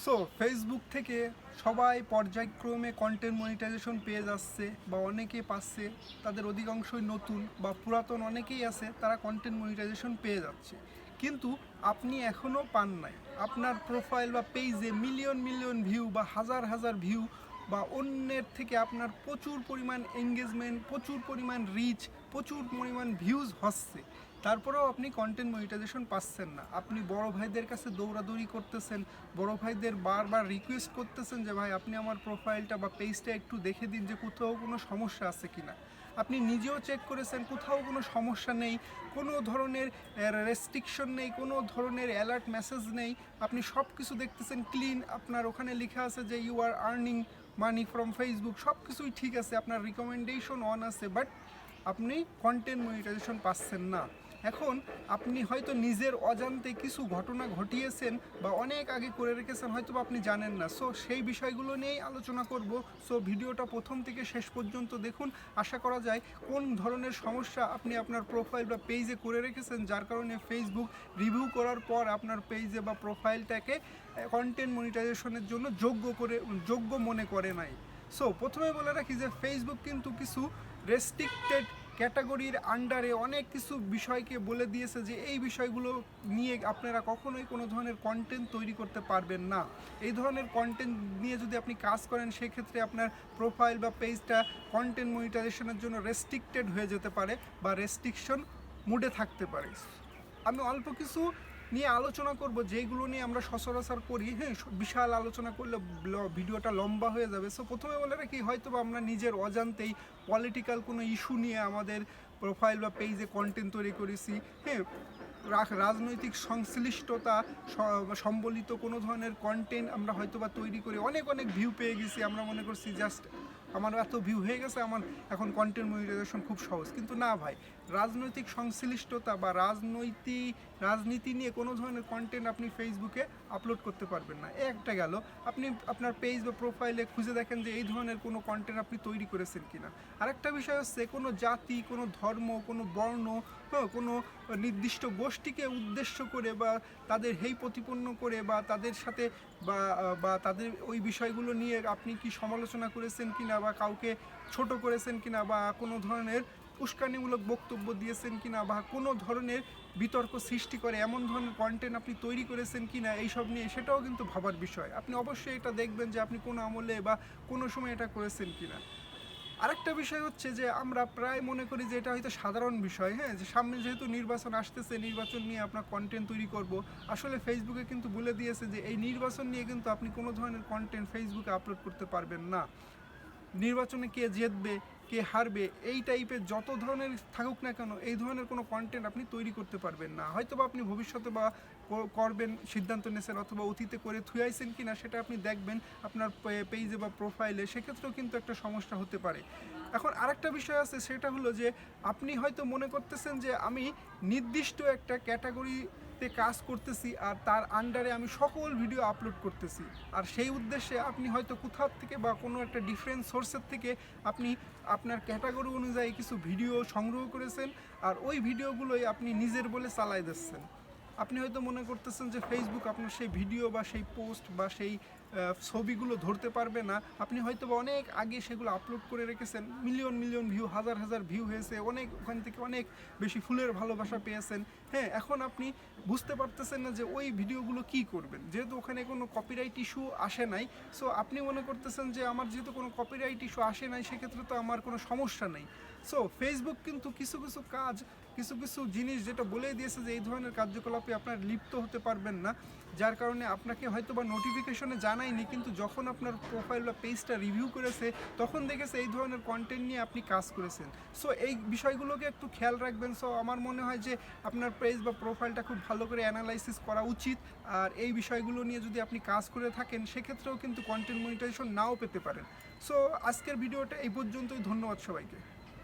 So Facebook থেকে সবাই পর্যায়ক্রমে কন্টেন্ট মনিটাইজেশন পেয়ে যাচ্ছে বা অনেকে পাচ্ছে। তাদের অধিকাংশই নতুন বা পুরাতন অনেকেই আছে, তারা কন্টেন্ট মনিটাইজেশন পেয়ে যাচ্ছে। কিন্তু আপনি এখনও পান নাই। আপনার প্রোফাইল বা পেজে মিলিয়ন মিলিয়ন ভিউ বা হাজার হাজার ভিউ বা অন্যের থেকে আপনার প্রচুর পরিমাণ এঙ্গেজমেন্ট, প্রচুর পরিমাণ রিচ, প্রচুর পরিমাণ ভিউজ হচ্ছে, তারপরেও আপনি কন্টেন্ট মনিটাইজেশন পাচ্ছেন না। আপনি বড় ভাইদের কাছে দৌড়াদৌড়ি করতেছেন, বড় ভাইদের বারবার রিকোয়েস্ট করতেছেন যে ভাই আপনি আমার প্রোফাইলটা বা পেজটা একটু দেখে দিন যে কোথাও কোনো সমস্যা আছে কিনা। আপনি নিজেও চেক করেছেন, কোথাও কোনো সমস্যা নেই, কোনো ধরনের রেস্ট্রিকশন নেই, কোনো ধরনের অ্যালার্ট মেসেজ নেই। আপনি সব কিছু দেখতেছেন ক্লিন, আপনার ওখানে লেখা আছে যে you are earning money from Facebook, সব কিছুই ঠিক আছে, আপনার রিকমেন্ডেশন অন আছে, বাট আপনি কন্টেন্ট মনিটাইজেশন পাচ্ছেন না। এখন আপনি হয়তো নিজের অজান্তে কিছু ঘটনা ঘটিয়েছেন বা অনেক আগে করে রেখেছেন, হয়তো আপনি জানেন না। সো সেই বিষয়গুলো নিয়েই আলোচনা করব। সো ভিডিওটা প্রথম থেকে শেষ পর্যন্ত দেখুন। আশা করা যায় কোন ধরনের সমস্যা আপনি আপনার প্রোফাইল বা পেজে করে রেখেছেন, যার কারণে ফেসবুক রিভিউ করার পর আপনার পেজে বা প্রোফাইলটাকে কন্টেন্ট মনিটাইজেশনের জন্য যোগ্য মনে করে নাই। সো প্রথমে বলে রাখি যে ফেসবুক কিন্তু কিছু রেস্ট্রিক্টেড ক্যাটাগরির আন্ডারে অনেক কিছু বিষয়কে বলে দিয়েছে যে এই বিষয়গুলো নিয়ে আপনারা কখনোই কোনো ধরনের কন্টেন্ট তৈরি করতে পারবেন না। এই ধরনের কন্টেন্ট নিয়ে যদি আপনি কাজ করেন, সেক্ষেত্রে আপনার প্রোফাইল বা পেজটা কন্টেন্ট মনিটাইজেশনের জন্য রেস্ট্রিক্টেড হয়ে যেতে পারে বা রেস্ট্রিকশন মুডে থাকতে পারে। আমি অল্প কিছু নিয়ে আলোচনা করব যেগুলো নিয়ে আমরা সচরাচর করি। হ্যাঁ, বিশাল আলোচনা করলে ভিডিওটা লম্বা হয়ে যাবে। সো প্রথমে বলে রাখি, হয়তো বা আমরা নিজের অজান্তেই পলিটিক্যাল কোনো ইস্যু নিয়ে আমাদের প্রোফাইল বা পেজে কন্টেন্ট তৈরি করেছি। হ্যাঁ, রাজনৈতিক সংশ্লিষ্টতা সম্বলিত কোনো ধরনের কন্টেন্ট আমরা হয়তো বা তৈরি করে অনেক অনেক ভিউ পেয়ে গেছি। আমরা মনে করছি জাস্ট আমার এত ভিউ হয়ে গেছে, আমার এখন কন্টেন্ট মনিটাইজেশন খুব সহজ। কিন্তু না ভাই, রাজনৈতিক সংশ্লিষ্টতা বা রাজনীতি নিয়ে কোনো ধরনের কন্টেন্ট আপনি ফেসবুকে আপলোড করতে পারবেন না। একটা গেল, আপনি আপনার পেজ বা প্রোফাইলে খুঁজে দেখেন যে এই ধরনের কোনো কন্টেন্ট আপনি তৈরি করেছেন কিনা। আরেকটা বিষয় হচ্ছে, কোনো জাতি, কোনো ধর্ম, কোনো বর্ণ, কোনো নির্দিষ্ট গোষ্ঠীকে উদ্দেশ্য করে বা তাদের হেয় প্রতিপন্ন করে বা তাদের সাথে বা তাদের ওই বিষয়গুলো নিয়ে আপনি কি সমালোচনা করেছেন কিনা বা কাউকে ছোট করেছেন কিনা বা কোনো ধরনের উস্কানিমূলক বক্তব্য দিয়েছেন কিনা বা কোনো ধরনের বিতর্ক সৃষ্টি করে এমন ধরনের কন্টেন্ট আপনি তৈরি করেছেন কিনা, এইসব নিয়ে সেটাও কিন্তু ভাবার বিষয়। আপনি অবশ্যই এটা দেখবেন যে আপনি কোনো আমলে বা কোনো সময় এটা করেছেন কিনা। আরেকটা বিষয় হচ্ছে যে আমরা প্রায় মনে করি যে এটা হয়তো সাধারণ বিষয়, হ্যাঁ, যে সামনে যেহেতু নির্বাচন আসতেছে, নির্বাচন নিয়ে আপনার কন্টেন্ট তৈরি করব। আসলে ফেসবুকে কিন্তু বলে দিয়েছে যে এই নির্বাচন নিয়ে কিন্তু আপনি কোনো ধরনের কন্টেন্ট ফেসবুকে আপলোড করতে পারবেন না। নির্বাচনে কে জিতবে, কে হারবে, এই টাইপের যত ধরনের থাকুক না কেন, এই ধরনের কোনো কন্টেন্ট আপনি তৈরি করতে পারবেন না। হয়তো বা আপনি ভবিষ্যতে বা করবেন, সিদ্ধান্ত নিয়েছেন, অথবা অতীতে করে থুয়াইছেন কি না সেটা আপনি দেখবেন আপনার পেজে বা প্রোফাইলে, সেক্ষেত্রেও কিন্তু একটা সমস্যা হতে পারে। এখন আরেকটা বিষয় আছে, সেটা হলো যে আপনি হয়তো মনে করতেছেন যে আমি নির্দিষ্ট একটা ক্যাটাগরিতে কাজ করতেছি আর তার আন্ডারে আমি সকল ভিডিও আপলোড করতেছি, আর সেই উদ্দেশ্যে আপনি হয়তো কোথাও থেকে বা কোনো একটা ডিফারেন্ট সোর্সের থেকে আপনি আপনার ক্যাটাগরি অনুযায়ী কিছু ভিডিও সংগ্রহ করেছেন, আর ওই ভিডিওগুলোই আপনি নিজের বলে চালাই দিচ্ছেন। আপনি হয়তো মনে করতেছেন যে ফেসবুক আপনার সেই ভিডিও বা সেই পোস্ট বা সেই ছবিগুলো ধরতে পারবে না। আপনি হয়তো বা অনেক আগে সেগুলো আপলোড করে রেখেছেন, মিলিয়ন মিলিয়ন ভিউ, হাজার হাজার ভিউ হয়েছে, অনেক ওখান থেকে অনেক বেশি ফুলের ভালোবাসা পেয়েছেন। হ্যাঁ, এখন আপনি বুঝতে পারতেছেন না যে ওই ভিডিওগুলো কি করবেন, যেহেতু ওখানে কোনো কপিরাইট ইস্যু আসে নাই। সো আপনি মনে করতেছেন যে আমার যেহেতু কোনো কপিরাইট ইস্যু আসে নাই, সেক্ষেত্রে তো আমার কোনো সমস্যা নেই। সো ফেসবুক কিন্তু কিছু কিছু কাজ, কিছু কিছু জিনিস যেটা বলেই দিয়েছে যে এই ধরনের কার্যকলাপে আপনার লিপ্ত হতে পারবেন না, যার কারণে আপনাকে হয়তো বা নোটিফিকেশনে জানায়নি, কিন্তু যখন আপনার প্রোফাইল বা পেজটা রিভিউ করেছে তখন দেখেছে এই ধরনের কন্টেন্ট নিয়ে আপনি কাজ করেছেন। সো এই বিষয়গুলোকে একটু খেয়াল রাখবেন। সো আমার মনে হয় যে আপনার পেজ বা প্রোফাইলটা খুব ভালো করে অ্যানালাইসিস করা উচিত, আর এই বিষয়গুলো নিয়ে যদি আপনি কাজ করে থাকেন, সেক্ষেত্রেও কিন্তু কন্টেন্ট মনিটাইজেশন নাও পেতে পারেন। সো আজকের ভিডিওটা এই পর্যন্তই। ধন্যবাদ সবাইকে।